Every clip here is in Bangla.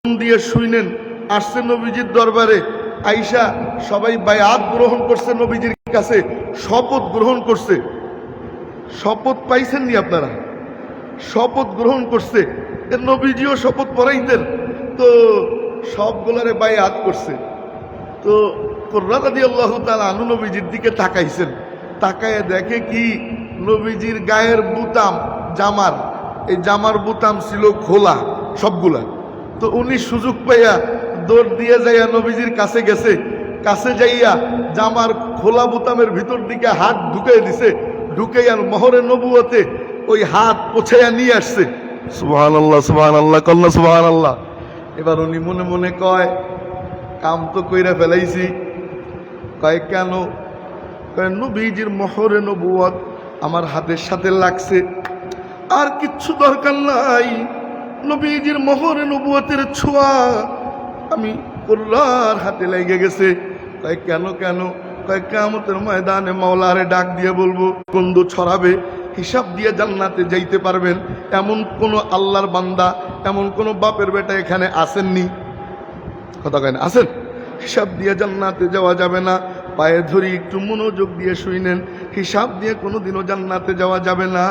দিয়ে শুইনেন আসছে নবীজির দরবারে আইসা সবাই বায়াত গ্রহণ করছে নবীজির কাছে শপথ গ্রহণ করছে শপথ পাইছেন নি আপনারা শপথ গ্রহণ করছে নবীজিও শপথ পড়াইতেন তো সবগুলারে বায়াত করছে তো কুররা রাদিয়াল্লাহু তাআলা আনহু নবীজির দিকে তাকাইছেন তাকায় দেখে কি নবীজির গায়ের বুতাম জামার এই জামার বুতাম ছিল খোলা সবগুলা তো উনি সুযোগ পাইয়া দৌড় দিয়ে যাইয়া নবীজির কাছে গেছে কাছে যাইয়া জামার খোলা বুতামের ভিতর দিকে হাত ঢুকাই দিছে ঢুকাইয়ার মোহরে নবুয়তে ওই হাত পোছাইয়া নিয়ে আসছে সুবহানাল্লাহ সুবহানাল্লাহ কল্লা সুবহানাল্লাহ। এবার উনি মনে মনে কয় কাম তো কইরা ফেলাইছি কয় কেন কয় নবীজির মোহরে নবুয়ত আমার হাতের সাথে লাগছে আর কিচ্ছু দরকার নাই নবীজির মোহরে নবুয়তের ছোঁয়া আমি কুররার হাতে লেগে গেছে কয় কেন কেন কয় কিয়ামতের ময়দানে মাওলারে ডাক দিয়ে বলবো গন্ধ ছড়াবে হিসাব দিয়ে জান্নাতে যাইতে পারবেন এমন কোন আল্লাহর বান্দা এমন কোন বাপের বেটা এখানে আসেননি কথা কয় না আসেন হিসাব দিয়ে জান্নাতে যাওয়া যাবে না পায়ে ধরি একটু মনোযোগ দিয়ে শুইনেন হিসাব দিয়ে কোনোদিনও জান্নাতে যাওয়া যাবে না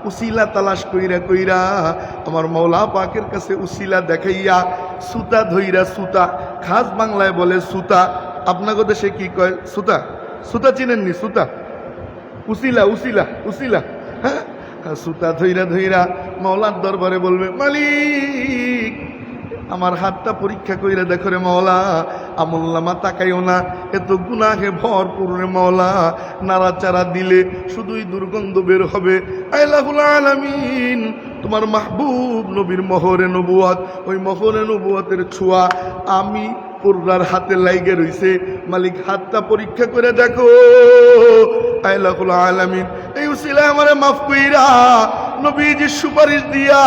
উসিলা তালাশ কইরা কইরা আমার মওলা পাকের কাছে উসিলা দেখাইয়া সুতা ধইরা সুতা খাস বাংলায় বলে সুতা আপনাদের দেশে কি কয় সুতা সুতা চিনেননি সুতা উসিলা উসিলা উসিলা হ্যাঁ সুতা ধইরা ধইরা মওলার দরবারে বলবে মালিক আমার হাতটা পরীক্ষা কইরা দেখো রে মওলা আমলনামা তাকাইও না এত গুনাহে ভরপুর রে মওলা নাড়াচাড়া দিলে শুধুই দুর্গন্ধ বের হবে আল্লাহুল আলামিন তোমার মাহবুব নবীর মোহরে নবুয়ত ওই মোহরে নবুয়তের ছোঁয়া আমি কুররার হাতে লাইগে রইছে মালিক হাতটা পরীক্ষা করে দেখো আল্লাহুল আলামিন এই উসিলা আমারে মাফ কইরা নবীজির সুপারিশ দিয়া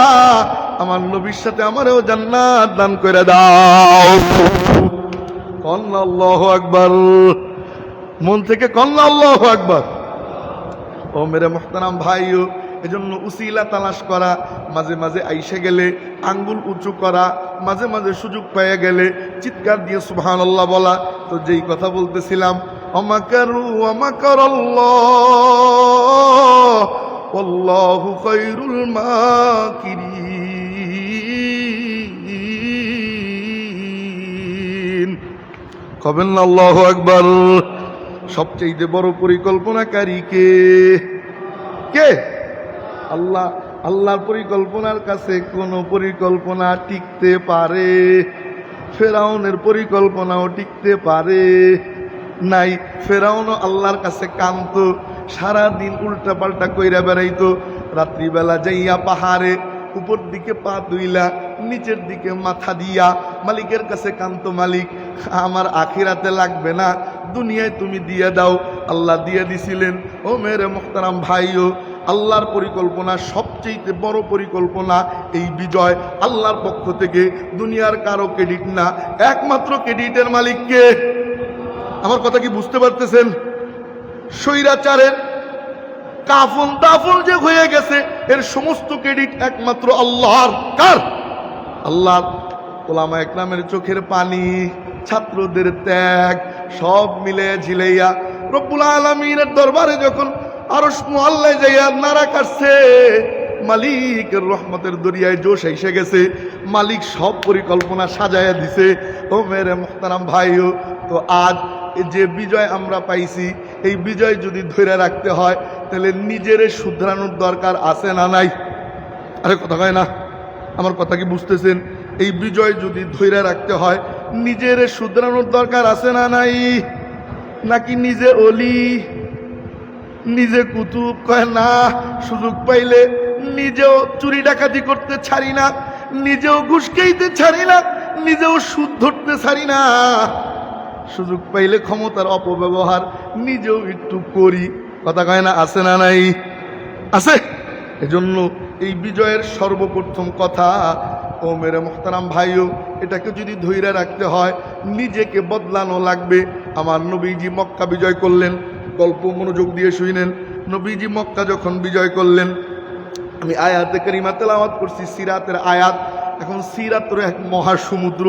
আমার নবীর সাথে আমারও জান্নাত দান করে দাও কন্না আল্লাহু আকবার মন থেকে কন্না আল্লাহু আকবার। ও মেরে মুহতারাম ভাইও এজন্য উসিলা তালাশ করা মাঝে মাঝে আইসে গেলে আঙ্গুল উঁচু করা মাঝে মাঝে সুযোগ পেয়ে গেলে চিৎকার দিয়ে সুবহানাল্লাহ বলা। তো যেই কথা বলতেছিলাম আমাকারু আমাকারাল্লাহ ওয়াল্লাহু খায়রুল মাকিরিন কবেন না আল্লাহু আকবার। সবচেয়ে বড় পরিকল্পনাকারী কে কে আল্লাহ। আল্লাহর পরিকল্পনার কাছে কোনো পরিকল্পনা টিকতে পারে? ফেরাউনের পরিকল্পনাও টিকতে পারে নাই। ফেরাউনও আল্লাহর কাছে কান্ত সারাদিন উল্টা পাল্টা কইরা বেড়াইতো রাত্রিবেলা যাইয়া পাহাড়ে উপর দিকে পা দুইলা নিচের দিকে মাথা দিয়া মালিকের কাছে কান্ত মালিক আমার আখিরাতে লাগবে না দুনিয়ায় তুমি দিয়ে দাও। আল্লাহ দিয়ে দিছিলেন। ও মেরে মুহতারাম ভাইও আল্লাহর পরিকল্পনা সবচেয়ে বড় পরিকল্পনা এই বিজয় আল্লাহর পক্ষ থেকে দুনিয়ার কারো ক্রেডিট না একমাত্র ক্রেডিটের মালিককে। আমার কথা কি বুঝতে পারতেছেন? স্বৈরাচারের কাফন দাফন যে হয়ে গেছে এর সমস্ত ক্রেডিট একমাত্র আল্লাহর। কার? আল্লাহর। ওলামা একরামের চোখের পানি ছাত্রদের ত্যাগ সব মিলে ঝিলাইয়া রব্বুল আলামিনের দরবারে যখন আরশ মুআল্লায় যাইয়া নারা কাটছে মালিকের রহমতের দরিয়ায় জোশ এসে গেছে। মালিক সব পরিকল্পনা সাজায়া দিছে। ও মেরে মুহতারাম ভাইও তো আজ যে বিজয় আমরা পাইছি এই বিজয় যদি ধরে রাখতে হয় তাহলে নিজেরে শুধরানোর দরকার আছে না নাই? আরে কথা কয় না আমার কথা কি বুঝতেছেন? এই বিজয় যদি ধরে রাখতে হয় নিজেরে শুধরানোর দরকার আছে না নাই? নাকি নিজে অলি নিজে কুতুব? কয় না সুযোগ পাইলে নিজেও চুরি ডাকাতি করতে ছাড়ি না নিজেও ঘুষ খাইতে ছাড়ি না নিজেও সুদ ধরতে ছাড়ি না সুযোগ পাইলে ক্ষমতার অপব্যবহার নিজেও একটু করি। কথা কয় না আছে না নাই? আছে। এজন্য এই বিজয়ের সর্বপ্রথম কথা ও মেরে মুহতারাম ভাইও এটাকে যদি ধৈর্য রাখতে হয় নিজেকে বদলানো লাগবে। আমার নবীজি মক্কা বিজয় করলেন গল্প মনোযোগ দিয়ে শুনেন। নবীজি মক্কা যখন বিজয় করলেন আমি আয়াতে কারিমা তেলাওয়াত করছি সিরাতের আয়াত এখন সিরাতের এক মহাসমুদ্র,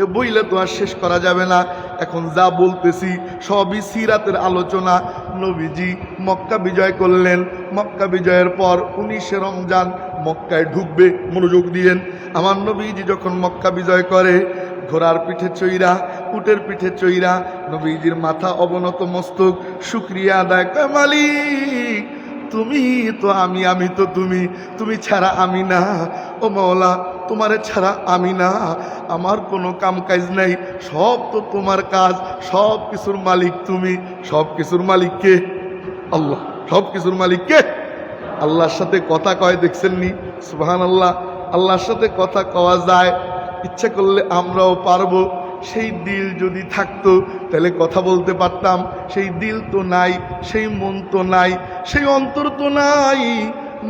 এ বইলে তো আর শেষ করা যাবে না। এখন যা বলতেছি সবই সিরাতের আলোচনা। নবীজি মক্কা বিজয় করলেন, মক্কা বিজয়ের পর 19শে রমজান মক্কায় ঢুকবে। মনোযোগ দিয়েন, আমার নবীজি যখন মক্কা বিজয় করে, ঘোড়ার পিঠে চইরা, উটের পিঠে চইরা, নবীজির মাথা অবনত মস্তক, শুকরিয়া আদায় করে, মালিক তুমি তো আমি, আমি তো তুমি, তুমি ছাড়া আমি না। ও মাওলা, তোমারে ছাড়া আমি না, আমার কোনো কাম কাজ নাই, সব তো তোমার কাজ, সব কিছুর মালিক তুমি। সব কিছুর মালিক কে? আল্লাহ। সব কিছুর মালিক কে? আল্লাহর সাথে কথা কয় দেখছেননি? সুবহানাল্লাহ। আল্লাহর সাথে কথা কওয়া যায়, ইচ্ছা করলে আমরাও পারবো। সেই দিল যদি থাকতো তাহলে কথা বলতে পারতাম। সেই দিল তো নাই, সেই মন তো নাই, সেই অন্তর তো নাই,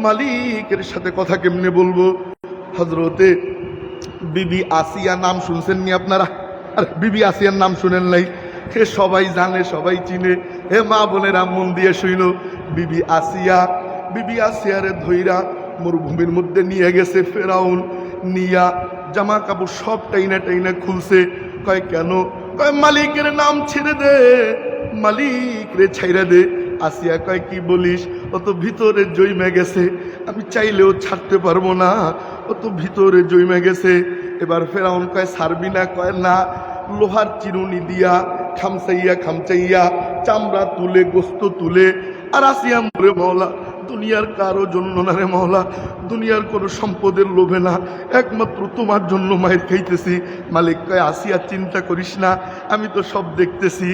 মালিকের সাথে কথা কেমনে বলবো? হযরতে বিবি আসিয়া নাম শুনছেন নি আপনারা? আর বিবি আসিয়ার নাম শুনেন নাই? হে সবাই জানে, সবাই চিনে। হে মা বোনেরা মন দিয়ে শুইল, বিবি আসিয়া, বিবি আসিয়ারে ধইরা মরুভূমির মধ্যে নিয়ে গেছে ফেরাউন। নিয়া জামা কাপড় সব টাইনা টাইনা খুলছে। কয় কেন? কয় মালিকের নাম ছেড়ে দে, মালিক রে ছাইরা দে। আসিয়া কয় কি বলিস? ও তো ভিতরে জইমে গেছে, আমি চাইলেও ছাড়তে পারবো না, ও তো ভিতরে জইমে গেছে। এবার ফেরাউন কয় ছাড়বি না? কয় না। লোহার চিরুনি দিয়া খামচাইয়া খামচাইয়া চামড়া তুলে, গোস্ত তুলে। আর আসিয়া মরে, মাওলা দুনিয়ার কারো জন্য না রে মাওলা, দুনিয়ার কোনো সম্পদের লোভে না, একমাত্র তোমার জন্য মায়ের খাইতেছি। মালিক কয় আসিয়া চিন্তা করিস না, আমি তো সব দেখতেছি।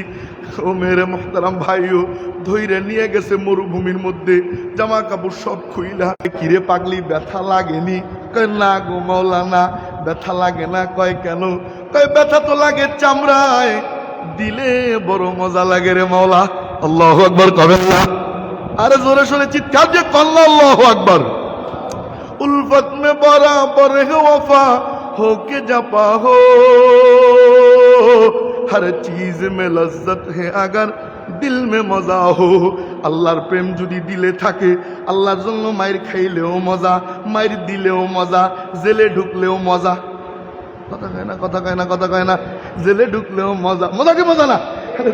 ও মেরে মোহতারাম ভাইও, ধৈর্য নিয়ে গেছে মরুভূমির মধ্যে, জামা কাপড় সব খুইলা। কিরে পাগলি, ব্যথা লাগেনি? কয় না গো মাওলা, না ব্যথা লাগে না। কয় কেন? কয় ব্যথা তো লাগে চামড়ায়, দিলে বড় মজা লাগে রে মাওলা। আল্লাহু আকবার কবেন না? আরে জোরে সোরে চিৎকার দিয়ে কল্লা আল্লাহু আকবার। उल्फत में बराबर है वफा हो के जपा हो, हर चीज में लज्जत है अगर दिल में मजा हो। আল্লাহর প্রেম যদি দিলে থাকে, আল্লাহর জন্য মায়ের খাইলেও মজা, মায়ের দিলেও মজা, জেলে ঢুকলেও মজা। কথা কয় না, কথা কয় না, কথা কয় না। জেলে ঢুকলেও মজা, মজা কি মজা না?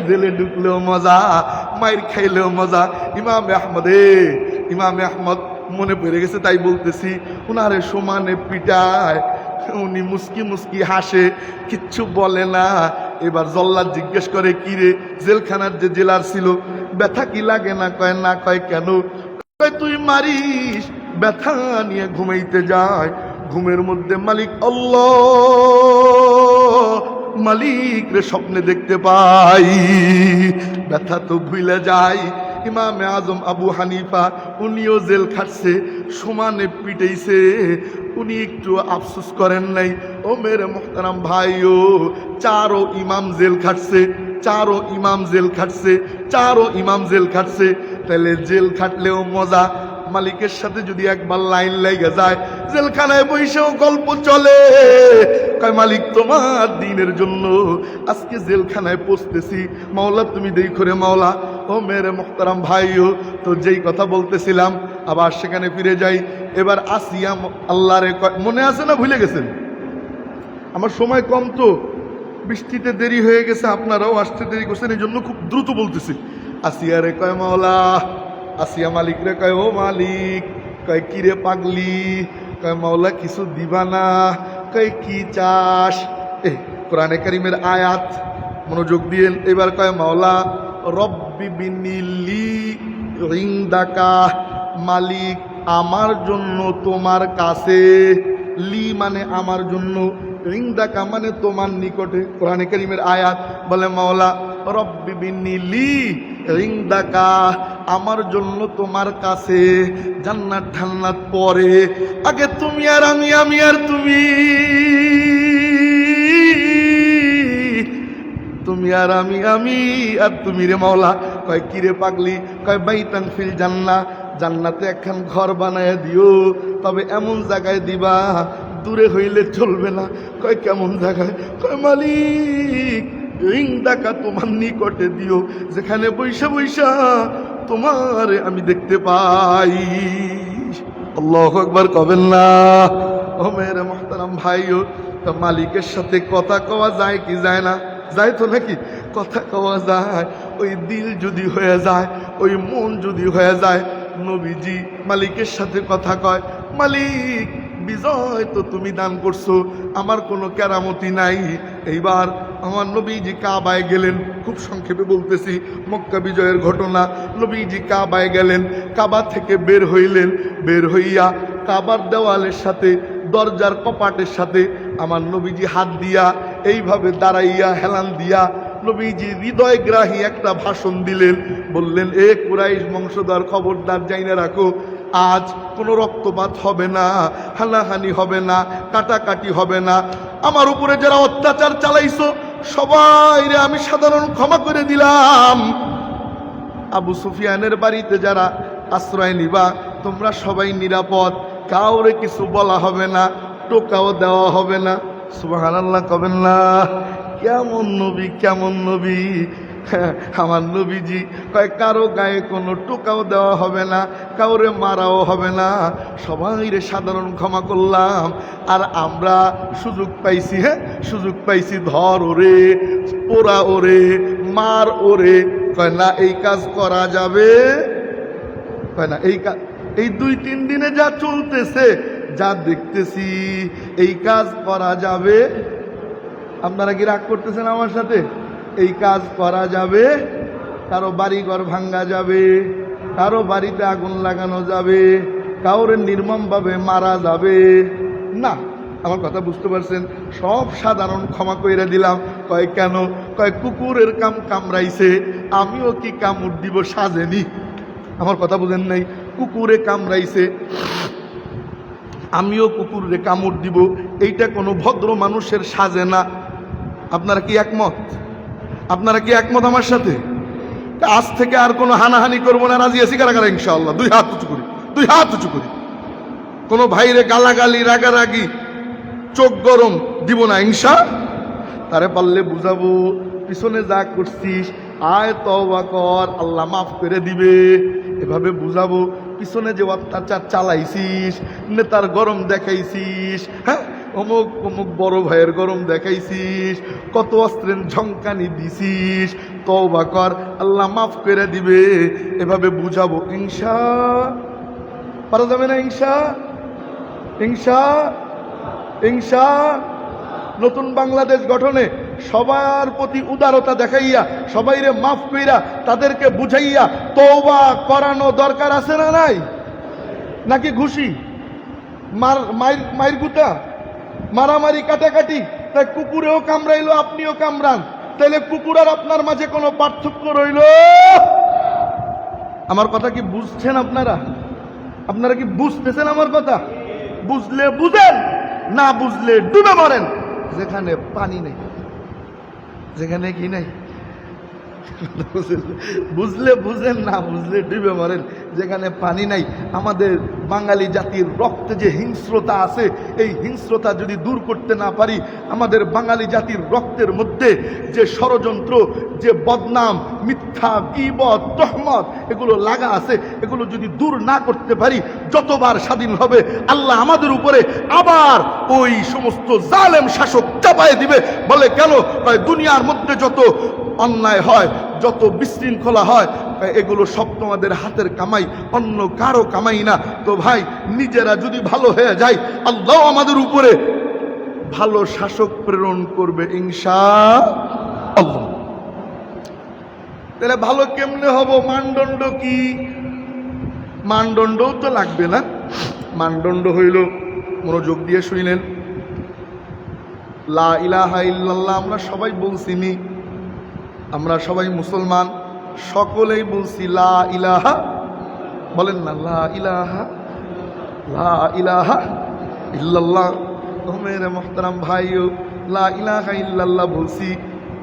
জেলে ঢুকলেও মজা, মায়ের খাইলেও মজা। ইমামে আহমদে, ইমামে আহমদ মনে পড়ে গেছে তাই বলতেছি, উনারে সমানে পিটায়, উনি মুস্কি মুস্কি হাসে, কিচ্ছু বলে না। এবার জল্লাদ জিজ্ঞেস করে, কি রে, জেলখানার যে জেলার ছিল, ব্যথা কি লাগে না? কয় না। কয় কেন? কয় তুই মারিস, ব্যথা নিয়ে ঘুমাইতে যায়, ঘুমের মধ্যে মালিক আল্লাহ, মালিক রে স্বপ্নে দেখতে পাই, ব্যথা তো ভুলে যায়। ইমামে আজম আবু হানিফা, উনিও জেল খাটছে, সমানে পিটাইছে, উনি একটু আফসোস করেন নাই। ও মেরে মোহতারাম ভাইও, চারো ইমাম জেল খাটছে, চারো ইমাম জেল খাটছে, চারো ইমাম জেল খাটছে। তাহলে জেল খাটলেও মজা। মালিকের সাথে যদি একবার লাইন লেগে যায়, জেলখানায় বসেও গল্প চলে। কয় মালিক তোমার দিনের জন্য আজকে জেলখানায় পৌঁছতেছি, মাওলা তুমি দেই করে মাওলা। ও মেরে মোহতারাম ভাইও, তো যেই কথা বলতেছিলাম আবার সেখানে ফিরে যাই। এবার আসিয়া আল্লাহরে মনে আছে না ভুলে গেছেন? আমার সময় কম তো, বৃষ্টিতে দেরি হয়ে গেছে, আপনারাও আসতে দেরি করছেন, এই জন্য খুব দ্রুত বলতেছি। আসিয়া রে কয় মাওলা, আসিয়া মালিক রে কয় ও মালিক। কয় কি রে পাগলি? কয় মাওলা কিছু দিবা না? কয় কি চাস? কোরআনে কারীমের আয়াত, মনোযোগ দিয়েন। এবার কয় মাওলা রব্বি বিনিলি ইনদাকা, মালিক আমার জন্য তোমার কাছে, লি মানে আমার জন্য, ইনদাকা মানে তোমার নিকটে। কোরআনে কারীমের আয়াত বলে মাওলা রব্বি বিনিলি ইনদাকা, আমার জন্য তোমার কাছে জান্নাত ঠান্নাত পরে, আগে তুমি আর আমি, আমি আর তুমি, তুমি আর আমি, আমি আর তুমি রে মাওলা। কয় কি রে পাগলি? কয় বাইতান ফিল জান্নাহ, জান্নাতে একখান ঘর বানায় দিও, তবে এমন জায়গায় দিবা দূরে হইলে চলবে না। কয় কেমন জায়গায়? কয় মালিক ইনদাকা তোমার নিকটে দিও, যেখানে বৈশা বৈশা তোমার আমি দেখতে পাই। আল্লাহু আকবার কবেন না? ও মেরে মুহতারাম ভাইও, তা মালিকের সাথে কথা কওয়া যায় কি যায় না? যায় তো নাকি? কথা কওয়া যায়। ওই দিল যদি হয়ে যায়, ওই মন যদি হয়ে যায়, নবীজি মালিকের সাথে কথা কয়, মালিক বিজয় তো তুমি দান করছো, আমার কোনো কেরামতি নাই। এইবার আমার নবীজি কাবায় গেলেন। খুব সংক্ষেপে বলতেছি মক্কা বিজয়ের ঘটনা। নবীজি কাবায় গেলেন, কাবা থেকে বের হইলেন, বের হইয়া কাবার দেওয়ালের সাথে, দরজার কপাটের সাথে আমার নবীজি হাত দিয়া এইভাবে দাঁড়াইয়া হেলান দিয়া নবীজি হৃদয়গ্রাহী একটা ভাষণ দিলেন। বললেন, এ কুরাইশ বংশধর, খবরদার জাইনা রাখো, আজ কোনো রক্তপাত হবে না, হানাহানি হবে না, কাটাকাটি হবে না। আমার উপরে যারা অত্যাচার চালাইছো সবাইরে আমি সাধারণ ক্ষমা করে দিলাম। আবু সুফিয়ানের বাড়িতে যারা আশ্রয় নিবা তোমরা সবাই নিরাপদ, কাউরে কিছু বলা হবে না, টোকাও দেওয়া হবে না। সুবহানাল্লাহ কবেন না? কেমন নবী, কেমন নবী! আমার নবীজি কয় কারো গায়ে কোনো টোকাও দেওয়া হবে না, কাউরে মারাও হবে না, সবাইরে সাধারণ ক্ষমা করলাম। আর আমরা সুযোগ পাইছি, সুযোগ পাইছি, ধর ওরে, পোড়া ওরে, মার ওরে। কয় না, এই কাজ করা যাবে? কয় না, এই 2-3 দিনে যা চলতেছে, যা দেখতেছি, এই কাজ করা যাবে? আপনারা কি রাগ করতেছেন আমার সাথে? এই কাজ করা যাবে? কারো বাড়িঘর ভাঙ্গা যাবে, কারো বাড়িতে আগুন লাগানো যাবে, কাউরে নির্মমভাবে মারা যাবে না। আমার কথা বুঝতে পারছেন? সব সাধারণ ক্ষমা কইরা দিলাম। কয় কেন? কয় কুকুরের কামড়াইছে, আমিও কি কামড় দিব সাজেনি? আমার কথা বুঝেন নাই? কুকুরে কামড়াইছে, আমিও কুকুরে কামড় দিব, এইটা কোনো ভদ্র মানুষের সাজে না। আপনারা কি একমত? আপনারা কি একমত আমার সাথে? আজ থেকে আর কোনো হানাহানি করবো না। রাজি আছি কারা কারা? ইনশাআল্লাহ 2 হাত উঁচু করি, 2 হাত উঁচু করি। কোনো ভাইরে গালাগালি, রাগারাগি, চোখ গরম দিব না ইনশা। তারে পারলে বুঝাবো, পিছনে যা করছিস আয় তওবা কর, আল্লাহ মাফ করে দিবে, এভাবে বুঝাবো। পিছনে যে অত্যাচার চালাইছিস, নেতার গরম দেখাইছিস, হ্যাঁ, অমুক অমুক বড় ভাইয়ের গরম দেখাইছিস, কত অস্ত্রের ঝঙ্কানি দিছিস, তওবা কর, আল্লাহ মাফ করে দিবে, এভাবে বুঝাবো। ইনশা পারা যাবে না? ইনশা, ইনশা, ইনশা। নতুন বাংলাদেশ গঠনে সবার প্রতি উদারতা দেখাইয়া, সবাইরে মাফ কইরা, তাদেরকে বুঝাইয়া তওবা করানো দরকার আছে না নাই? নাকি ঘুষি, মায়ের গুতা, মারামারি, কাটাকাটি? তাই কুকুরেও কামড়াইলো, আপনিও কামড়ান, তাহলে কুকুর আর আপনার মাঝে কোনো পার্থক্য রইল? আমার কথা কি বুঝছেন আপনারা? আপনারা কি বুঝতেছেন আমার কথা? বুঝলে বুঝেন, না বুঝলে ডুবে মরেন। যেখানে পানি নেই, যেখানে কি নেই, বুঝলে বুঝেন, না বুঝলে ডুবে মরেন। যেখানে পানি নাই। আমাদের বাঙালি জাতির রক্তে যে হিংস্রতা আছে, এই হিংস্রতা যদি দূর করতে না পারি, আমাদের বাঙালি জাতির রক্তের মধ্যে যে ষড়যন্ত্র, যে বদনাম, মিথ্যা, গীবত, তহমত এগুলো লাগা আছে, এগুলো যদি দূর না করতে পারি, যতবার স্বাধীন হবে আল্লাহ আমাদের উপরে আবার ওই সমস্ত জালেম শাসক চাপায় দিবে। বলে কেন? দুনিয়ার মধ্যে যত অন্যায় হয়, যত বিশৃঙ্খলা হয়, এগুলো সব তোমাদের হাতের কামাই, অন্য কারো কামাই না। তো ভাই, নিজেরা যদি ভালো হয়ে যায়, আল্লাহ আমাদের উপরে ভালো শাসক প্রেরণ করবে ইনশাআল্লাহ। তাহলে ভালো কেমনে হব? মানদণ্ড কি? মানদণ্ডও তো লাগবে না? মানদণ্ড হইল, মনোযোগ দিয়ে শুনলেন, লা ইলাহা ইল্লাল্লাহ আমরা সবাই বলছিনি, আমরা সবাই মুসলমান, সকলেই বলছি লা ইলাহা, বলেন না লা ইলাহা, লা ইলাহা ইল্লাল্লাহ। মেরে মোহতারাম ভাইও, লা ইলাহা ইল্লাল্লাহ বলছি।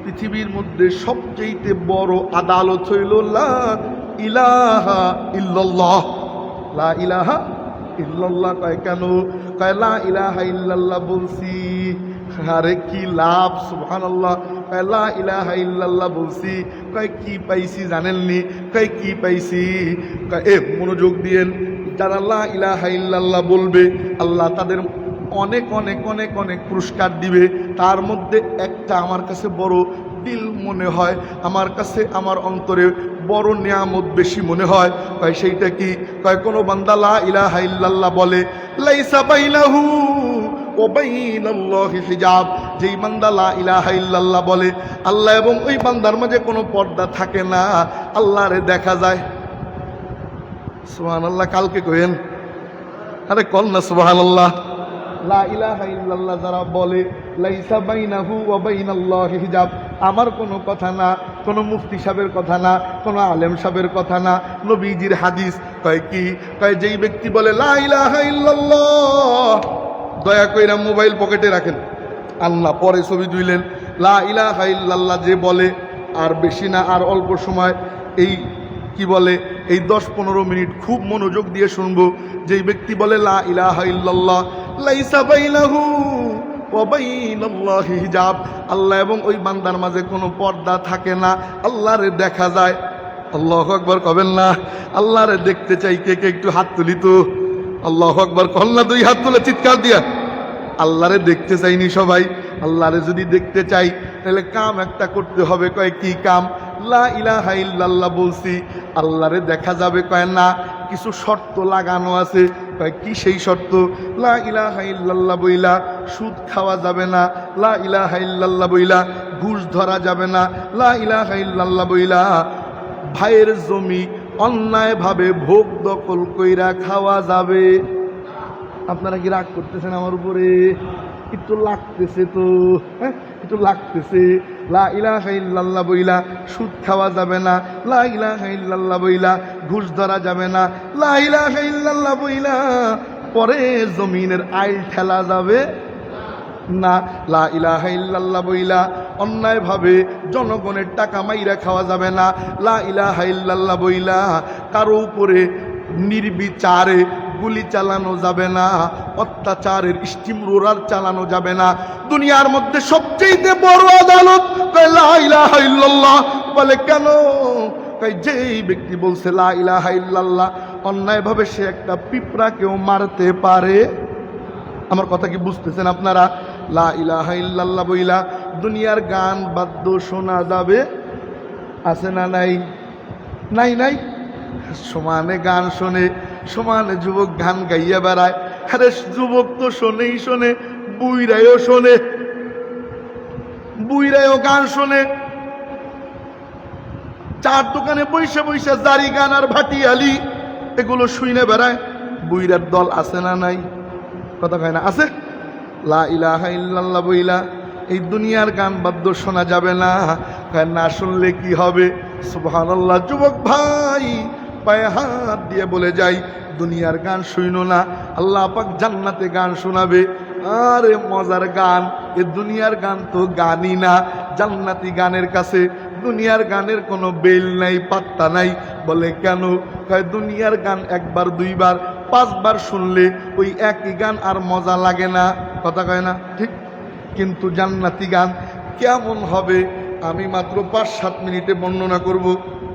পৃথিবীর মধ্যে সবচেয়ে বড় আদালত হইল লা ইলাহা ইল্লাল্লাহ। লা ইলাহা ইল্লাল্লাহ কয় কেন? কয় লা ইলাহা ইল্লাল্লাহ বলছি, আরে কি লাভ! সুবহানাল্লাহ। কয় লা ইলাহা ইল্লাল্লাহ বলছি, কয় কি পাইছি জানেননি? কয় কি পাইছি? কয় মনোযোগ দিয়েন, যারা লা ইলাহা ইল্লাল্লাহ বলবে আল্লাহ তাদের অনেক অনেক অনেক অনেক পুরস্কার দিবে। তার মধ্যে একটা আমার কাছে বড় দিল মনে হয়, আমার কাছে আমার অন্তরে বড় নিয়ামত বেশি মনে হয়। কয় সেইটা কি? কয় কোনো বান্দা লা ইলাহা ইল্লাল্লাহ বলে, লাইসা বাইনাহু ওয়া বাইনাল্লাহি হিজাব, যেই বান্দা লা ইলাহা ইল্লাল্লাহ বলে আল্লাহ এবং ওই বান্দার মাঝে কোনো পর্দা থাকে না, আল্লাহরে দেখা যায়। সুবহানাল্লাহ। কালকে কইেন, আরে কল না সুবহানাল্লাহ। লা ইলাহা ইল্লাল্লাহ যারা বলে, লাইসা বাইনাহু ওয়া বাইনাল্লাহি হিজাব, আমার কোনো কথা না, কোনো মুফতি সাহেবের কথা না, কোনো আলেম সাহেবের কথা না, নবীজির হাদিস। কয় কি? কয় যেই ব্যক্তি বলে লা ইলাহা ইল্লাল্লাহ, দয়া কইরা মোবাইল পকেটে রাখেন, আল্লাহ পরে ছবি তুইলেন। লা ইলাহা ইল্লাল্লাহ যে বলে, আর বেশি না, আর অল্প সময়, এই কি বলে, এই 10-15 মিনিট খুব মনোযোগ দিয়ে শুনবো। যেই ব্যক্তি বলে লা ইলাহা ইল্লাল্লাহ, লাইসা বাইনাহু ওয়া বাইনাল্লাহি হিজাব, আল্লাহ এবং ওই বান্দার মাঝে কোনো পর্দা থাকে না, আল্লাহরে দেখা যায়। আল্লাহু আকবার কবেন না? আল্লাহরে দেখতে চাই কে কে একটু হাত তুলি তো। আল্লাহু আকবার কল না, 2 হাত তুলে চিৎকার দিয়া। আল্লাহরে দেখতে চাইনি সবাই? আল্লাহরে যদি দেখতে চাই তাহলে কাম একটা করতে হবে। কয় কি কাম? লা ইলাহা ইল্লাল্লাহ বলছি, আল্লাহরে দেখা যাবে। কয় না, কিছু শর্ত লাগানো আছে। কয় কি সেই শর্ত? লা ইলাহা ইল্লাল্লাহ বইলা সুদ খাওয়া যাবে না, লা ইলাহা ইল্লাল্লাহ বইলা ঘুষ ধরা যাবে না, লা ইলাহা ইল্লাল্লাহ বইলা ভাইয়ের জমি অন্যায়ভাবে ভোগ দখল কইরা খাওয়া যাবে। আপনারা কি রাগ করতেছেন আমার উপরে? একটু লাগতেছে তো, হ্যাঁ একটু লাগতেছে। লা ইলাহা ইল্লাল্লাহ বইলা সুদ খাওয়া যাবে না, লা ইলাহা ইল্লাল্লাহ বইলা ঘুষ ধরা যাবে না, লা ইলাহা ইল্লাল্লাহ বইলা পরে জমিনের আইল ঠেলা যাবে না, লা ইলাহা ইল্লাল্লাহ বইলা অন্যায়ভাবে জনগণের টাকা মাইরা খাওয়া যাবে না, লা ইলাহা ইল্লাল্লাহ বইলা কারো উপরে নির্বিচারে গুলি চালানো যাবে না, অত্যাচারের স্টিম রোলার চালানো যাবে না। দুনিয়ার মধ্যে সবচেয়ে বড় আদালত লা ইলাহা ইল্লাল্লাহ। বলে কেন? যেই ব্যক্তি বলছে লা ইলাহা ইল্লাল্লাহ, অন্যায়ভাবে সে একটা পিঁপড়াকেও মারতে পারে। আমার কথা কি বুঝতেছেন আপনারা? লা ইলাহা ইল্লাল্লাহ বইলা দুনিয়ার গান বাদ্য শোনা যাবে, আছে না নাই? নাই নাই। সমানে গান শোনে, সমানে যুবক গান গাইয়া বেড়ায়। আরে যুবক তো শোনেই শোনে, বুইরাইও শোনে, বুইরাইও গান শোনে। চার দোকানে বৈশা বৈশা জারি গান আর ভাটিয়ালি এগুলো শুইনে বেড়ায়। বুইরার দল আছে না নাই? কথা কয় না? আছে। লা ইলাহা ইল্লাল্লাহ বইলা এই দুনিয়ার গান বাদ্য শোনা যাবে না। না শুনলে কি হবে? সুবহানাল্লাহ। যুবক ভাই পায়ে হাত দিয়ে বলে যাই, দুনিয়ার গান শুইনো না, আল্লাহ পাক জান্নাতে গান শোনাবে। আরে মজার গান! এ দুনিয়ার গান তো গানই না, জান্নাতি গানের কাছে দুনিয়ার গানের কোনো বেল নাই, পাত্তা নাই। বলে কেন? কয় দুনিয়ার গান একবার, দুইবার, 5 বার শুনলে ওই একই গান আর মজা লাগে না। কথা কয় না? ঠিক। কিন্তু জান্নাতি গান কেমন হবে আমি মাত্র 5-7 মিনিটে বর্ণনা করব।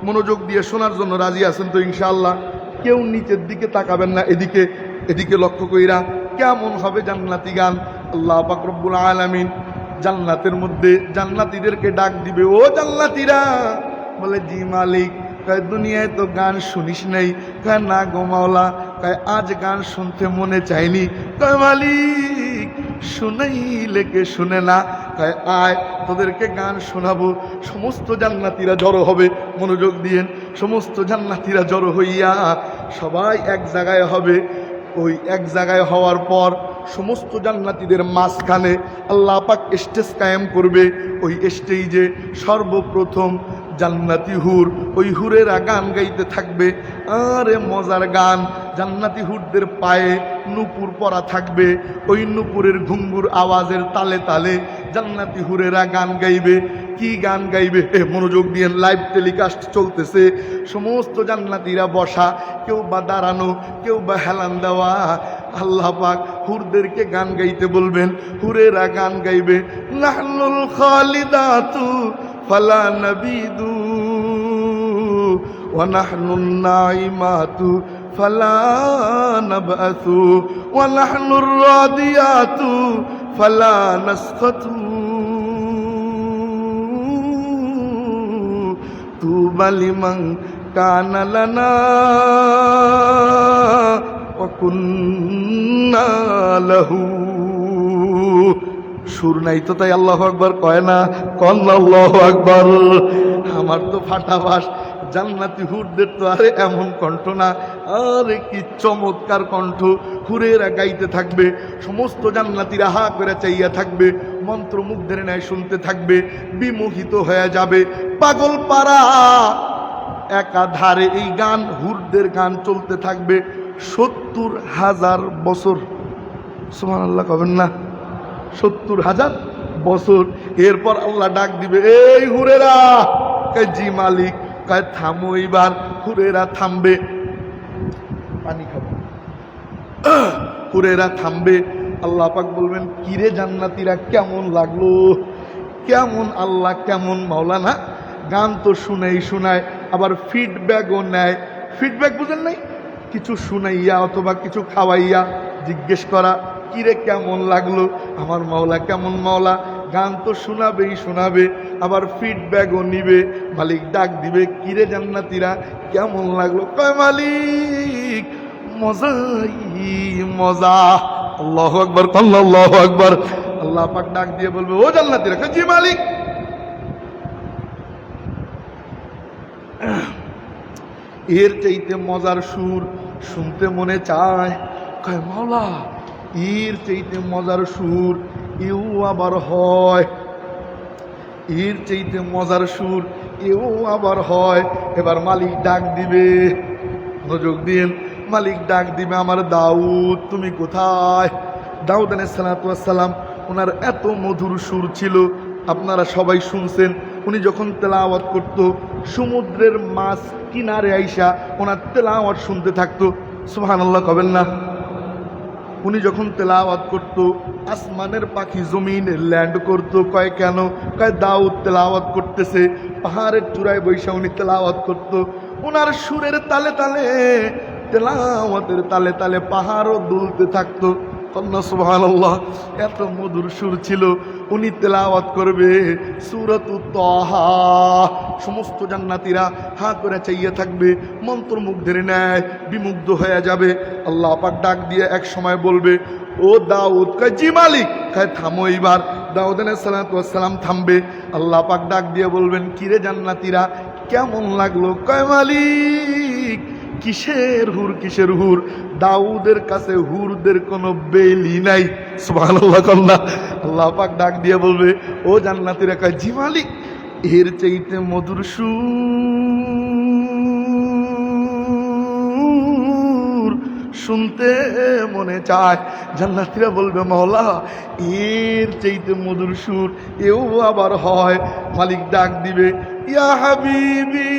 মনোযোগ দিয়ে শোনার জন্য রাজি আছেন তো ইনশাআল্লাহ? কেউ নিচের দিকে তাকাবেন না, এদিকে এদিকে লক্ষ্য কইরা। কেমন হবে জান্নাতি গান? আল্লাহ পাক রব্বুল আলামিন জান্নাতের মধ্যে জান্নাতীদেরকে ডাক দিবে, ও জান্নাতীরা। বলে জি মালিক। কয় দুনিয়ায় তো গান শুনিস নাই। কয় না গো মাওলা, কয় আজ গান শুনতে মনে চাইনি। কয় মালিক শুনাইলে কে শুনে না? কয় আয় তোদেরকে গান শোনাবো। সমস্ত জান্নাতীরা জড়ো হবে, মনোযোগ দিয়েন। সমস্ত জান্নাতীরা জড়ো হইয়া সবাই এক জায়গায় হবে। ওই এক জায়গায় হওয়ার পর সমস্ত জান্নাতীদের মাঝখানে আল্লাহ পাক স্টেজ কায়েম করবে। ওই স্টেজে সর্বপ্রথম জান্নাতি হুর, ওই হুরেরা গান গাইতে থাকবে। আরে মজার গান! জান্নাতি হুরদের পায়ে নূপুর পরা থাকবে, ওই নূপুরের ঘুঙ্গুর আওয়াজের তালে তালে জান্নাতি হুরেরা গান গাইবে। কি গান গাইবে? মনোযোগ দিয়ে, লাইভ টেলিকাস্ট চলতেছে। সমস্ত জান্নাতীরা বসা, কেউ বা দাঁড়ানো, কেউ বা হেলান দেওয়া। আল্লাহ পাক হুরদেরকে গান গাইতে বলবেন, হুরেরা গান গাইবে। নাহনুল খালিদাতু ফালা নাবিদু ওয়া নাহনুন নাইমাতু ফালা নাবআসু ওয়া নাহনুর রাদিয়াতু ফালা নাসখাতু তুবা লিমান কানা লানা ওয়া কুন্না লাহু। সুর নাই তো তাই আল্লাহু আকবার কয় না, কন আল্লাহু আকবার। আমার তো ফাটাবাস, জান্নাতি হুরদের তো আরে এমন কণ্ঠ না, আরে কি চমৎকার কণ্ঠ। হুরেরা গাইতে থাকবে, সমস্ত জান্নাতীরা হা করে চাইয়া থাকবে, মন্ত্রমুগ্ধের ন্যায় শুনতে থাকবে, বিমোহিত হয়ে যাবে। পাগল পাড়া একাধারে এই গান, হুরদের গান চলতে থাকবে ৭০,০০০ বছর। সুবহানাল্লাহ কবেন না? ৭০,০০০ বছর। এরপর আল্লাহ ডাক দিবে, এই হুরেরা। কয় জি মালিক। কয় থামো এবার। হুরেরা থামবে, পানি খাবো। হুরেরা থামবে। আল্লাহ পাক বলবেন, কিরে জান্নাতীরা কেমন লাগলো? কেমন আল্লাহ, কেমন মাওলানা। গান তো শোনায়, আবার ফিডব্যাকও নেয়। ফিডব্যাক বুঝেন নাই? কিছু শুনাইয়া অথবা কিছু খাওয়াইয়া জিজ্ঞেস করা, কিরে কেমন লাগলো? আমার মাওলা কেমন মাওলা। গান তো শোনাবে, আবার ফিডব্যাকও নিবে। মালিক ডাক দিবে, কিরে জান্নাতীরা কেমন লাগলো? কয় মালিক মজাই মজা। আল্লাহু আকবার, আল্লাহু আকবার। আল্লাহ পাক ডাক দিয়ে বলবে, ও জান্নাতীরা। কয় জি মালিক। এর চাইতে মজার সুর শুনতে মনে চায়। কয় মাওলা, এর চাইতে মজার সুর এও আবার হয়, এর চাইতে মজার সুর এও আবার হয়। এবার মালিক ডাক দিবে, মনোযোগ দিন। মালিক ডাক দিবে, আমার দাউদ তুমি কোথায়? দাউদ আলাইহিস সালাতু ওয়াস সালাম, ওনার এত মধুর সুর ছিল, আপনারা সবাই শুনছেন। উনি যখন তেলাওয়াত করত, সমুদ্রের মাছ কিনারে আইসা ওনার তেলাওয়াত শুনতে থাকতো। সুবহানাল্লাহ কবেন না? উনি যখন তেলাওয়াত করত, আসমানের পাখি জমিনে ল্যান্ড করত। কয় কেন? কয় দাউদ তেলাওয়াত করতেছে। পাহাড়ের চূড়ায় বৈশা উনি তেলাওয়াত করত। ওনার সুরের তালে তালে, তেলাওয়াতের তালে তালে পাহাড়ও দুলতে থাকতো। কন্যা সুবহানাল্লাহ, এত মধুর সুর ছিল। উনি তেলাওয়াত করবে সূরাতুত তাহা, সমস্ত জান্নাতীরা হা করে চাইয়ে থাকবে, মন্ত্রমুগ্ধের ন্যায় বিমুগ্ধ হয়ে যাবে। আল্লাহ পাক ডাক দিয়ে এক সময় বলবে, ও দাউদ। কয় জি মালিক। কয় থামো এইবার। দাউদ আলাইহিস সালাতু ওয়াস সালাম থামবে। আল্লাহ পাক ডাক দিয়ে বলবেন, কিরে জান্নাতীরা কেমন লাগলো? কয় মালিক কিসের হুর, কিসের হুর। দাউদের কাছে হুরদের কোনো বেলি নাই। সুবহানাল্লাহ কন্যা। আল্লাহ পাক ডাক দিয়ে বলবে, ও জান্নাতীরা। কয় জি মালিক। এর চাইতে মধুর সুর শুনতে মনে চায়। জান্নাতীরা বলবে, মাওলা এর চাইতে মধুর সুর এও আবার হয়। মালিক ডাক দিবে, ইয়া হাবিবি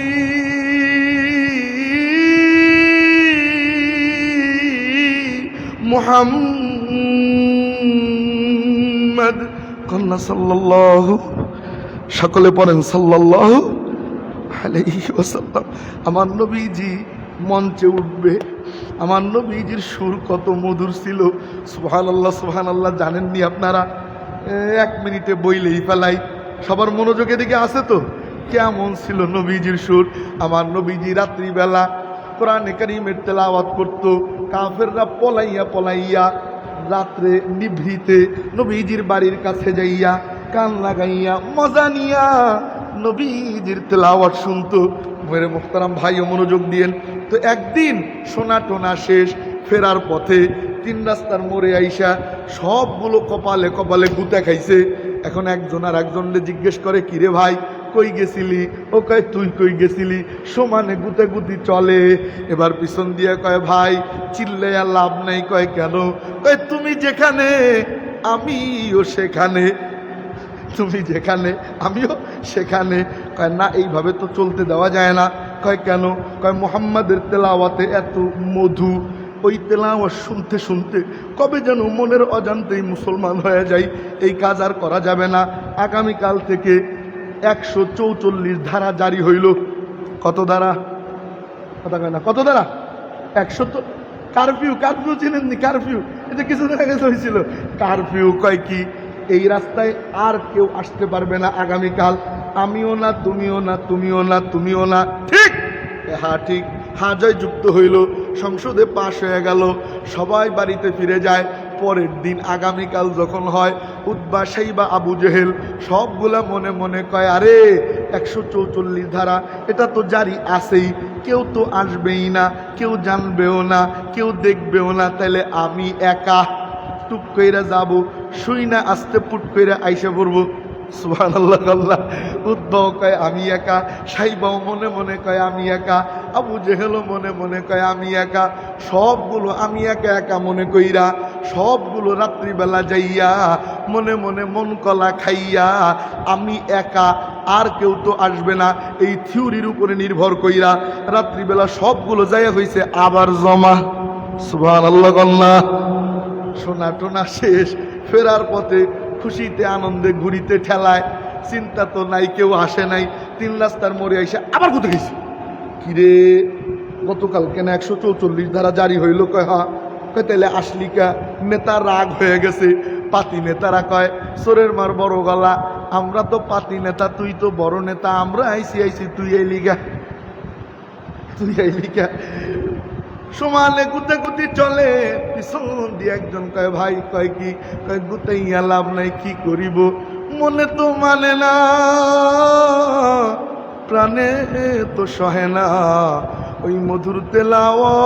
মুহাম্মদ। কন্যা সাল্লাল্লাহু, সকলে পড়েন সাল্লাল্লাহু আলাইহি ওয়াসাল্লাম। আমার নবীজি মঞ্চে উঠবে। আমার নবীজির সুর কত মধুর ছিল। সুবহানাল্লাহ, সুবহানাল্লাহ। জানেননি আপনারা? 1 মিনিটে বইলেই ফেলাই। সবার মনোযোগ এদিকে আছে তো? কেমন ছিল নবীজির সুর। আমার নবীজি রাত্রিবেলা কোরআনে কারীমের তেলাওয়াত করত। কাফেররা পলাইয়া পলাইয়া রাত্রে নিভৃতে নবীজির বাড়ির কাছে যাইয়া কান লাগাইয়া মজা নিয়া নবীজির তেলাওয়াত শুনতো। মেরে মুহতারাম ভাই ও মনোযোগ দিয়েন তো। একদিন সোনা টোনা শেষ, ফেরার পথে 3 রাস্তার মোড়ে আইসা সবগুলো কপালে কপালে গুতা খাইছে। এখন একজন আর একজনকে জিজ্ঞেস করে, কিরে ভাই কই গেছিলি? ও কয় তুই কই গেছিলি? সমানে গুতাগুতি চলে। এবার পিছন দিয়ে কয়, ভাই চিল্লাইয়া লাভ নাই। কয় কেন? কয় তুমি যেখানে আমিও সেখানে, তুমি যেখানে আমিও সেখানে। কয় না, এইভাবে তো চলতে দেওয়া যায় না। কয় কেন? কয় মুহাম্মাদের তেলাওয়াতে এত মধু, ওই তেলাওয়াত শুনতে শুনতে কবে যেন মনের অজান্তেই মুসলমান হয়ে যাই। এই কাজ আর করা যাবে না। আগামীকাল থেকে 144 ধারা জারি হইল। কত ধারা? কথা কয় না, কত ধারা? 100 তো কারফিউ, কারফিউ চিনেননি? কারফিউ এটা কিছুদিন আগে হয়েছিল। কারফিউ কয় কি, এই রাস্তায় আর কেউ আসতে পারবে না আগামীকাল, আমিও না, তুমিও না, তুমিও না, তুমিও না। ঠিক? হ্যাঁ ঠিক। হ্যাঁ জয় যুক্ত হইল, সংসদে পাশ হয়ে গেল, সবাই বাড়িতে ফিরে যায়। পরের দিন আগামীকাল যখন হয়, উতবা সাইবা আবু জেহেল সবগুলা মনে মনে কয়, আরে 144 ধারা এটা তো জারি আছেই, কেউ তো আসবেই না, কেউ জানবেও না, কেউ দেখবেও না, তাইলে আমি একা টুক কইরা যাবো, শুই না আস্তে পুট কইরা আইসা পড়বো। সুবহানাল্লাহ। আল্লাহ। উদ্বাও কয় আমি একা, সাইবাও মনে মনে কয় আমি একা, আবু জেহেলও মনে মনে কয় আমি একা। সবগুলো আমি একা একা মনে কইরা সবগুলো রাত্রিবেলা যাইয়া মনে মনে মন কলা খাইয়া আমি একা, আর কেউ তো আসবে না, এই থিওরির উপরে নির্ভর কইরা রাত্রিবেলা সবগুলো যাইয়া হইছে আবার জমা। সুবহানাল্লাহ। আল্লাহ। সোনা টোনা শেষ, ফেরার পথে খুশিতে আনন্দে ঘুরিতে ঠেলায়, চিন্তা তো নাই, কেউ আসে নাই। 3 রাস্তার মোড়ে এসে আবার কোথায় গেছি, কিরে গতকাল কেন 144 ধারা জারি হইল? কয় হ্যাঁ। কয় তাইলে আসলিকা? নেতা রাগ হয়ে গেছে। পাতি নেতারা কয়, চোরের মার বড় গলা, আমরা তো পাতি নেতা, তুই তো বড় নেতা, আমরা আইসি আইসি, তুই আইলিগা, তুই আইলিগা। সমানে গুতাগুতি চলে, পিছন দিয়ে একজন কয়, ভাই কয় কি? কয় গুতাইয়া লাভ নাই, কি করিব, মনে তো মানে না, প্রাণে তো সহে না, ওই মধুর তেলাওয়াত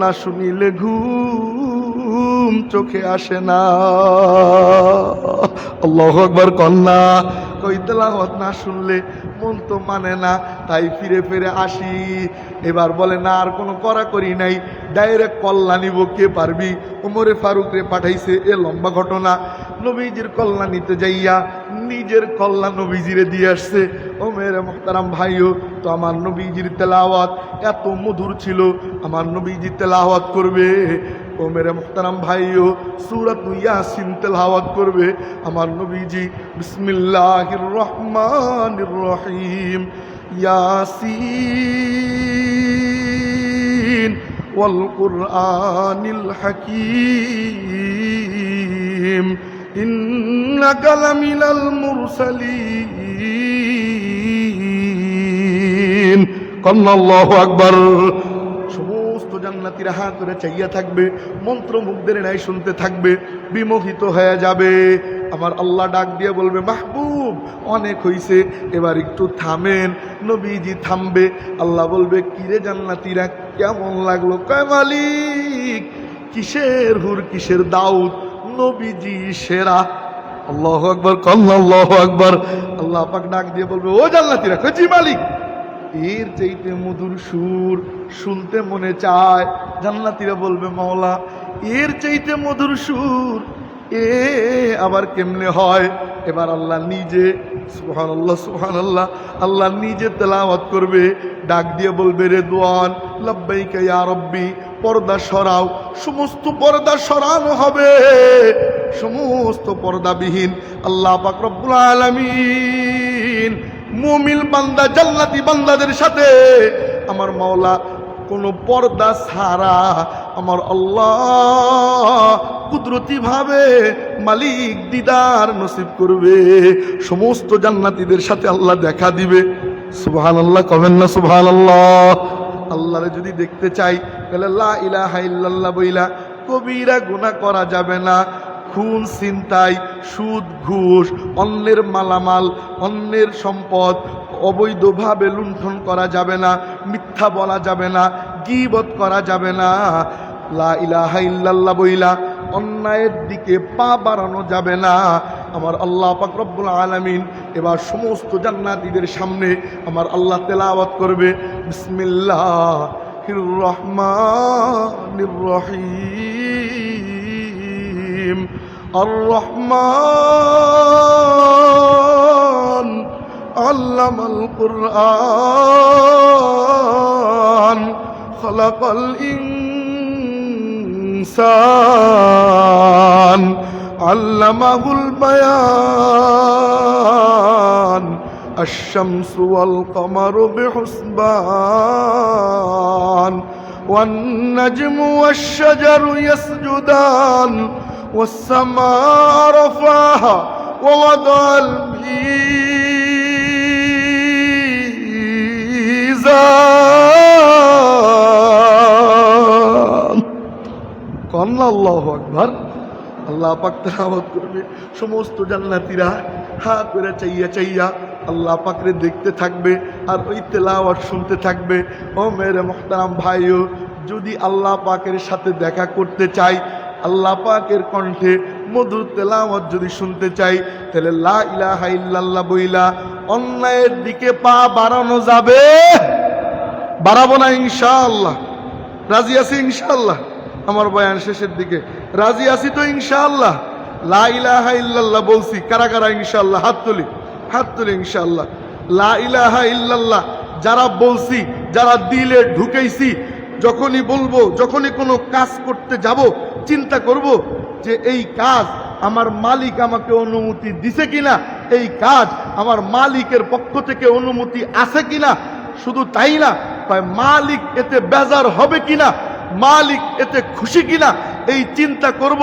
না শুনিলে ঘুম চোখে আসে না। আল্লাহু আকবার। কন্যা কই তেলাওয়াত না শুনলে মন তো মানে না, তাই ফিরে ফিরে আসি। এবার বলে না, আর কোনো কড়াকড়ি নাই, ডাইরেক্ট কল্লা নিব, কে পারবি? ওমরে ফারুক রে পাঠাইছে। এ লম্বা ঘটনা। নবীজির কল্লা নিতে যাইয়া নিজের কল্লা নবীজিরে দিয়ে আসছে। ও মেরে মোহতারাম ভাইও, তো আমার নবীজির তেলাওয়াত এত মধুর ছিল, আমার নবীজি তেলাওয়াত করবে। ও মেরে মোহতারাম ভাইও, সূরাত ইয়াসিন তেলাওয়াত করবে আমার নবীজি। বিসমিল্লাহির রহমানির রহিম, ইয়াসিন ওয়াল কুরআনিল হাকীম, ইন্নাকা লামিনাল মুরসালিন। আল্লাহু আকবার। সমস্ত জান্নাতীরা হাত ধরে চাইয়া থাকবে, মন্ত্রমুগ্ধের ন্যায় শুনতে থাকবে, বিমোহিত হয়ে যাবে। আমার আল্লাহ ডাক দিয়ে বলবে, মাহবুব অনেক হইছে, এবার একটু থামেন। নবীজি থামবে। আল্লাহ বলবে, কিরে জান্নাতীরা কেমন লাগলো? কয় মালিক, কিসের হুর কিসের দাউদ, নবীজি সেরা। আল্লাহু আকবার। আল্লাহু আকবার। আল্লাহ পাক ডাক দিয়ে বলবে, ও জান্নাতীরা, কই জি মালিক, এর চাইতে মধুর সুর শুনতে মনে চায়। জান্নাতীরা বলবে, মাওলা এর চাইতে মধুর সুর এ আবার কেমনে হয়? এবার আল্লাহ নিজে, সুবহানাল্লাহ সুবহানাল্লাহ, আল্লাহ নিজে তেলাওয়াত করবে। ডাক দিয়ে বলবে, রেদওয়ান লাব্বাইকা ইয়া রব্বি, পর্দা সরাও। সমস্ত পর্দা সরানো হবে, সমস্ত পর্দাবিহীন আল্লাহ পাক রব্বুল আলামিন মুমিন বান্দা জান্নাতি বান্দাদের সাথে আমার মাওলা কোনো পর্দা ছাড়া আমার আল্লাহ কুদরতি ভাবে মালিক দিদার নসিব করবে। সমস্ত জান্নাতীদের সাথে আল্লাহ দেখা দিবে। সুবহানাল্লাহ কবেন না? সুবহানাল্লাহ। আল্লাহরে যদি দেখতে চাই তাহলে লা ইলাহা ইল্লাল্লাহ বইলা কবিরা গুনাহ করা যাবে না। খুন, ছিনতাই, সুদ, ঘুষ, অন্যের মালামাল, অন্যের সম্পদ অবৈধভাবে লুণ্ঠন করা যাবে না, মিথ্যা বলা যাবে না, গীবত করা যাবে না। লা ইলাহা ইল্লাল্লাহ বইলা অন্যায়ের দিকে পা বাড়ানো যাবে না। আমার আল্লাহ পাক রব্বুল আলামিন এবার সমস্ত জান্নাতীদের সামনে আমার আল্লাহ তেলাওয়াত করবে, বিসমিল্লাহির রহমানির রহিম, আর রহমান আল্লামাল কুরআন, খালাকাল ইনসান, আল্লামাহুল বায়ান, আশ-শামসু ওয়াল কমারু বিহুসবান ওয়ান-নাজমু ওয়াশ-শাজারু ইয়াসজুদান ওয়াস-সামাa'u রাফা'াহা ওয়া ওয়াদা'আল মিজান। কান্না আল্লাহু আকবার। আল্লাহ পাক তেলাওয়াত করবে, সমস্ত জান্নাতীরা হা করে চাইয়া চাইয়া আল্লাহ পাকরে দেখতে থাকবে আর ওই তেলাওয়াত শুনতে থাকবে। ও মেরে মুহতারাম ভাইও, যদি আল্লাহ পাকের সাথে দেখা করতে চাই, আল্লাহ পাকের কণ্ঠে মধুর তেলাওয়াত যদি শুনতে চাই, তাহলে লা ইলাহা ইল্লাল্লাহ বইলা অন্যায়ের দিকে পা বাড়ানো যাবে? বাড়াবো না ইনশাআল্লাহ? রাজি আছি ইনশাআল্লাহ? আমার বয়ান শেষের দিকে রাজি আছি তো ইনশাআল্লাহ? লা ইলাহা ইল্লাল্লাহ বলছি, কারা কারা ইনশাআল্লাহ? হাত তুলি, হাত তুলি ইনশাআল্লাহ। লা ইলাহা ইল্লাল্লাহ যারা বলছি, যারা দিলে ঢুকেইছি, যখনই বলবো, যখনই কোনো কাজ করতে যাব, চিন্তা করব যে এই কাজ আমার মালিক আমাকে অনুমতি দিছে কিনা, এই কাজ আমার মালিকের পক্ষ থেকে অনুমতি আছে কিনা। শুধু তাই না, মালিক এতে বেজার হবে কিনা, মালিক এতে খুশি কিনা, এই চিন্তা করব।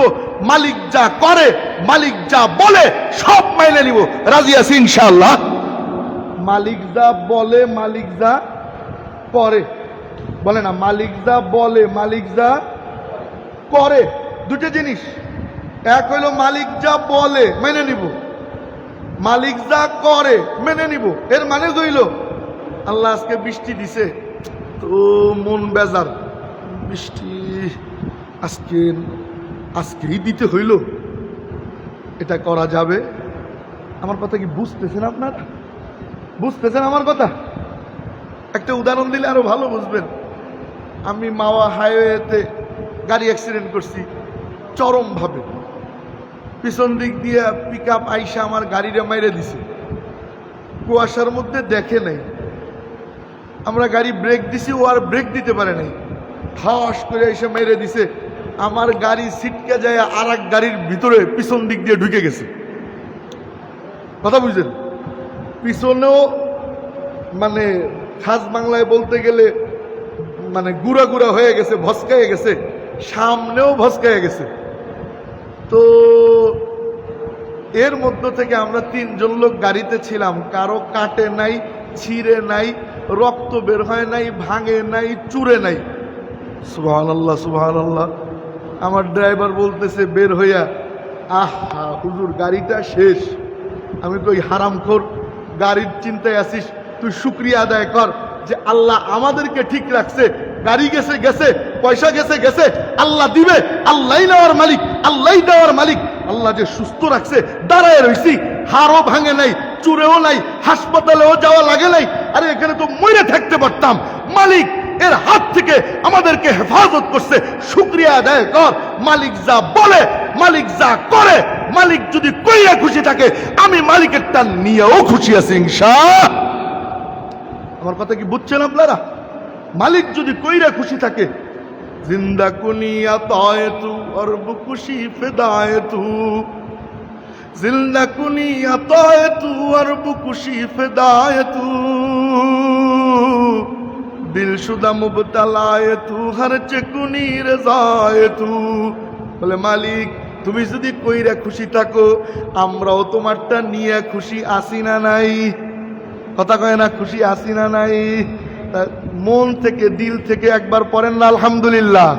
মালিক যা করে, মালিক যা বলে সব মাইনে নিব। রাজি আছি ইনশাআল্লাহ? মালিক যা বলে, মালিক যা করে, বলে না, মালিক যা বলে, মালিক যা করে, দুটো জিনিস। এক হইল মালিক যা বলে মেনে নিব, মালিক যা করে মেনে নিব। এর মানে হইল আল্লাহ আজকে বৃষ্টি দিছে তো মন বেজার, বৃষ্টি আজকেই দিতে হইল, এটা করা যাবে? আমার কথা কি বুঝতেছেন আপনারা? বুঝতেছেন আমার কথা? একটা উদাহরণ দিলে আরো ভালো বুঝবেন। আমি মাওয়া হাইওয়েতে গাড়ি অ্যাক্সিডেন্ট করছি চরমভাবে। পিছন দিক দিয়ে পিক আপ আইসা আমার গাড়িটা মাইরে দিছে, কুয়াশার মধ্যে দেখে নাই। আমরা গাড়ি ব্রেক দিছি, ও আর ব্রেক দিতে পারে নাই, ঠাস করে এসে মেরে দিছে। আমার গাড়ি ছিটকে যায় আর এক গাড়ির ভিতরে পিছন দিক দিয়ে ঢুকে গেছে। কথা বুঝলেন? পিছনেও মানে খাস বাংলায় বলতে গেলে মানে গুড়া গুড়া হয়ে গেছে, ভসকায়ে গেছে, সামনেও ভসকায়ে গেছে। তো এর মধ্য থেকে আমরা 3 জন লোক গাড়িতে ছিলাম, কারো কাটে নাই, ছিঁড়ে নাই, রক্ত বের হয় নাই, ভাঙে নাই, চুরে নাই। সুবহানাল্লাহ, সুবহানাল্লাহ। আমার ড্রাইভার বলতেছে বের হইয়া, আহা হুজুর গাড়িটা শেষ। আমি কই হারামখোর, গাড়ির চিন্তায় আসিস, তুই শুকরিয়া আদায় কর যে আল্লাহ আমাদেরকে ঠিক রাখছে। গাড়ি গেছে গেছে, পয়সা গেছে গেছে, আল্লাহ দিবে, আল্লাহই নেওয়ার মালিক, আল্লাহই দেওয়ার মালিক। আল্লাহ যে সুস্থ রাখছে, দাঁড়ায় রইছি, হাড়ও ভাঙে নাই, চুরেও নাই, হাসপাতালেও যাওয়া লাগে নাই। আরে এখানে তো মরে থাকতে পারতাম। মালিক এর হাত থেকে আমাদেরকে হেফাজত করছে, শুকরিয়া আদায় কর। মালিক যা বলে, মালিক যা করে, মালিক যদি কইরা খুশি থাকে, আমি মালিকেরটা নিয়েও খুশি আছি ইনশাআল্লাহ। আমার কথা কি বুঝছেন আপনারা? মালিক যদি কইরা খুশি থাকে, জিন্দা কুনিয়া তায়তু অরব খুশি ফেদায়তু, জিন্দা কুনিয়া তায়তু অরব খুশি ফেদায়তু, দিলশুদা মুবতালায়তু হরচে কুনি রেজায়তু। বলে মালিক তুমি যদি কইরা খুশি থাকো, আমরাও তোমারটা নিয়ে খুশি আসি না নাই? কথা কয় না, খুশি আসি না নাই? মন থেকে, দিল থেকে একবার পড়েন না আলহামদুলিল্লাহ।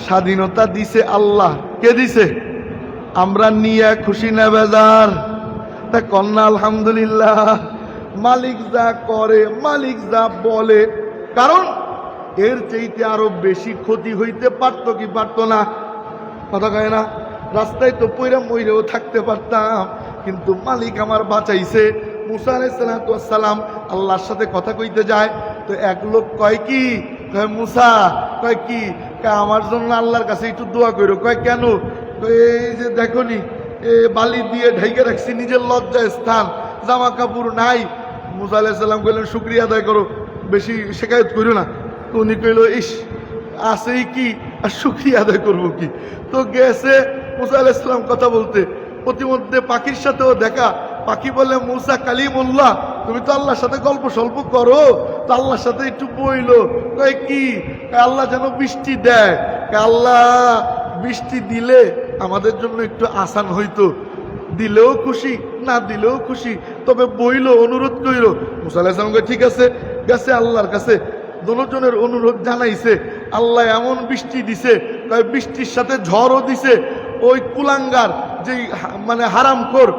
স্বাধীনতা দিছে আল্লাহ, কে দিছে? আমরা নিয়ে খুশি না বেজার? তা কন্যা আলহামদুলিল্লাহ। মালিক যা করে, মালিক যা বলে, কারণ এর চাইতে আরো বেশি ক্ষতি হইতে পারতো কি পারতো না? কথা কয় না? রাস্তায় তো পয়রা মইরেও থাকতে পারতাম, কিন্তু মালিক আমার বাঁচাইছে। মুসা আলাইহিস সালাম আল্লাহর সাথে কথা কইতে যায়, তো এক লোক কয় কি, কয় মুসা, কয় কি, আমার জন্য আল্লাহর কাছে একটু দোয়া করো। কয় কেন? এই যে দেখো নি, বালি দিয়ে ঢেকে রাখছি নিজের লজ্জায় স্থান, জামা কাপড় নাই। মুসা আলাইহিস সালাম কইলেন শুকরিয়া আদায় করো, বেশি শেখায়ত করো না। তো উনি কইল ইস আসেই কি, আর শুকরিয়া আদায় করবো কি? তো গেছে মুসা আলাইহিস সালাম কথা বলতে, প্রতিমধ্যে পাখির সাথেও দেখা। পাখি বলে মুসা কালিমুল্লাহ, তুমি তো আল্লাহর সাথে গল্প স্বল্প করো, তো আল্লাহর সাথে একটু বইলো। কয় কি? আল্লাহ যেন বৃষ্টি দেয়। আল্লাহ বৃষ্টি দিলে আমাদের জন্য একটু আসান হইতো, দিলেও খুশি না দিলেও খুশি, তবে বইলো, অনুরোধ কইলো। মুসা আলাইহিস সালাম কয় ঠিক আছে, গেছে আল্লাহর কাছে, দুজনের অনুরোধ জানাইছে। আল্লাহ এমন বৃষ্টি দিছে, কয় বৃষ্টির সাথে ঝড়ও দিছে। ওই কুলাঙ্গার যে মানে হারামখোর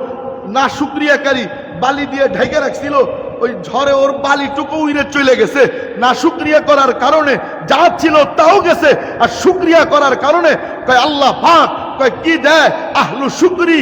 না শুকরিয়াকারী বালি দিয়ে ঢেকে রাখছিল, ওই ঝড়ে ওর বালিটুকু উড়ে চলে গেছে। না শুকরিয়া করার কারণে যা ছিল তাও গেছে, আর শুকরিয়া করার কারণে কয় আল্লাহ পাক কয় কি দেয়, আহলু শুকরি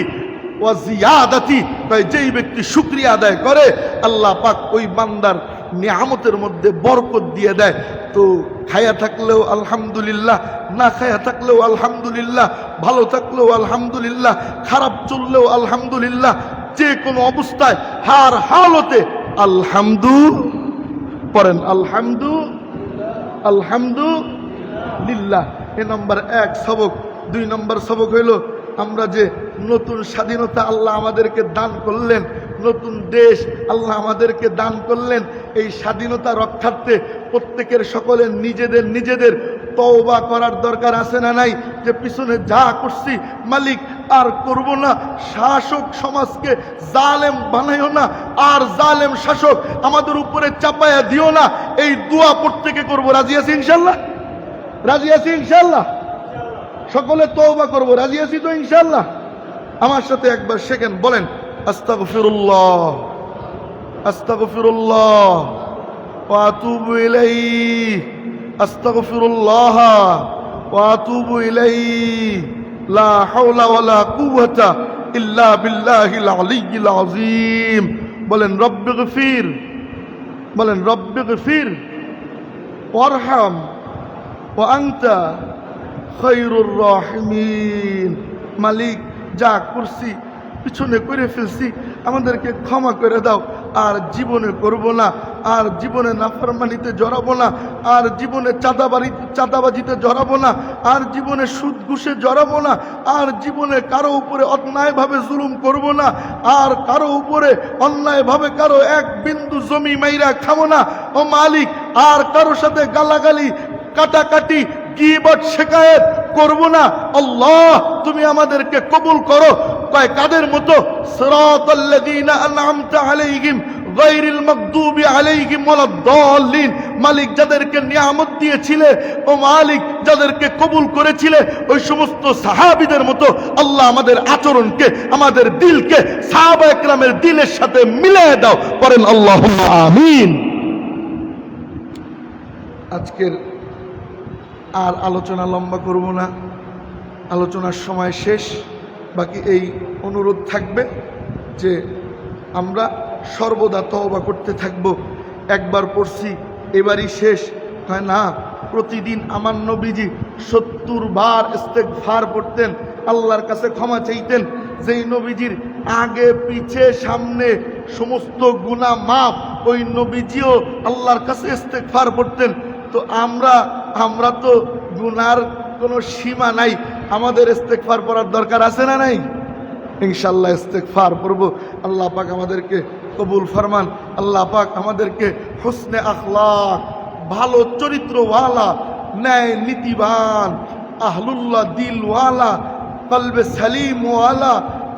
ওয়া জিয়াদাতি, কয় যেই ব্যক্তি শুকরিয়া আদায় করে আল্লাহ পাক ওই বান্দার নিয়ামতের মধ্যে বরকত দিয়ে দেয়। তো খায়া থাকলেও আলহামদুলিল্লাহ, না খায়া থাকলেও আলহামদুলিল্লাহ, ভালো থাকলেও আলহামদুলিল্লাহ, খারাপ চললেও আলহামদুলিল্লাহ, যে কোনো অবস্থায় হার হালতে আলহামদু পড়েন, আলহামদুলিল্লাহ। এ নম্বর 1 সবক। 2 নম্বর সবক হইল আমরা যে নতুন স্বাধীনতা আল্লাহ আমাদেরকে দান করলেন, নতুন দেশ আল্লাহ আমাদেরকে দান করলেন, এই স্বাধীনতা রক্ষার্থে প্রত্যেকের সকলের নিজেদের তওবা করার দরকার আছে না নাই? যে পিছনে যা করছি মালিক আর করব না, শাসক সমাজকে জালেম বানাইও না, আর জালেম শাসক আমাদের উপরে চাপায়া দিও না, এই দোয়া প্রত্যেকে করবো। রাজি আছি ইনশাল্লাহ? রাজি আছি ইনশাল্লাহ? সকলে তওবা করবো, রাজি আছি তো ইনশাল্লাহ? আমার সাথে একবার শেখেন, বলেন আস্তাগফিরুল্লাহ, আস্তাগফিরুল্লাহ ওয়া আতুবু ইলাইহি, আস্তাগফিরুল্লাহ ওয়া আতুবু ইলাইহি, লা হাওলা ওয়ালা কুওয়াতা ইল্লা বিল্লাহিল আলিয়্যিল আযীম। বলেন রব্বিগফির, বলেন রব্বিগফির ওয়ারহাম ওয়া আনতা খায়রুর রাহিমিন। মালিক যা করছি পিছনে করে ফেলছি, আমাদেরকে ক্ষমা করে দাও, আর জীবনে করব না, আর জীবনে নাফরমানিতে জড়াবো না, আর জীবনে চাঁদাবাজিতে জড়াবো না, আর জীবনে সুদ ঘুষে জড়াবো না, আর জীবনে কারো উপরে অন্যায়ভাবে জুলুম করব না, আর কারো উপরে অন্যায়ভাবে কারো এক বিন্দু জমি মাইরা খাবো না। ও মালিক, আর কারো সাথে গালাগালি, কাটাকাটি, গীবত, শিকায়েত করব না। আল্লাহ তুমি আমাদেরকে কবুল করো। কয় কাদের মতো? সিরাতাল্লাযীনা আনআমতা আলাইহিম গায়রিল মাগদুবি আলাইহিম ওয়ালাদ-দাল্লিন। মালিক যাদেরকে নিয়ামত দিয়েছিলে, ও মালিক যাদেরকে কবুল করেছিলে, ওই সমস্ত সাহাবীদের মতো আল্লাহ আমাদের আচরণকে, আমাদের দিলকে সাহাবায়ে কেরামের দিলের সাথে মিলিয়ে দাও। করেন আল্লাহুম্মা আমিন। আজকের আর আলোচনা লম্বা করব না, আলোচনার সময় শেষ। বাকি এই অনুরোধ থাকবে যে আমরা সর্বদা তওবা করতে থাকব। একবার পড়ছি এবারই শেষ হয় না, প্রতিদিন আমার নবীজি 70 বার ইস্তেগফার পড়তেন, আল্লাহর কাছে ক্ষমা চাইতেন। যেই নবীজির আগে পিছে সামনে সমস্ত গুনাহ মাফ, ওই নবীজিও আল্লাহর কাছে ইস্তেগফার পড়তেন। তো আমরা তো গুনার কোনো সীমা নাই, আমাদের ইস্তেগফার পড়ার দরকার আছে না নাই? ইনশাআল্লাহ ইস্তেগফার পড়ব। আল্লাহ পাক আমাদেরকে কবুল ফরমান। আল্লাহ পাক আমাদেরকে হুসনে আখলাক, ভালো চরিত্রওয়ালা, ন্যায় নীতিবান, আহলুল্লাহ দিলওয়ালা, কলবে সালিমওয়ালা,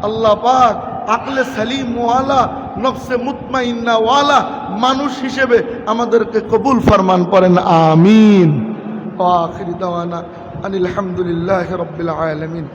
আল্লাহ পাক আকলে সালিমওয়ালা, নফসে মুতমাইন্নাওয়ালা মানুষ হিসেবে আমাদেরকে কবুল ফরমান করেন, আমিন। ওয়া আখির দাওয়ানা আনিল হামদুলিল্লাহি রাব্বিল আলামিন।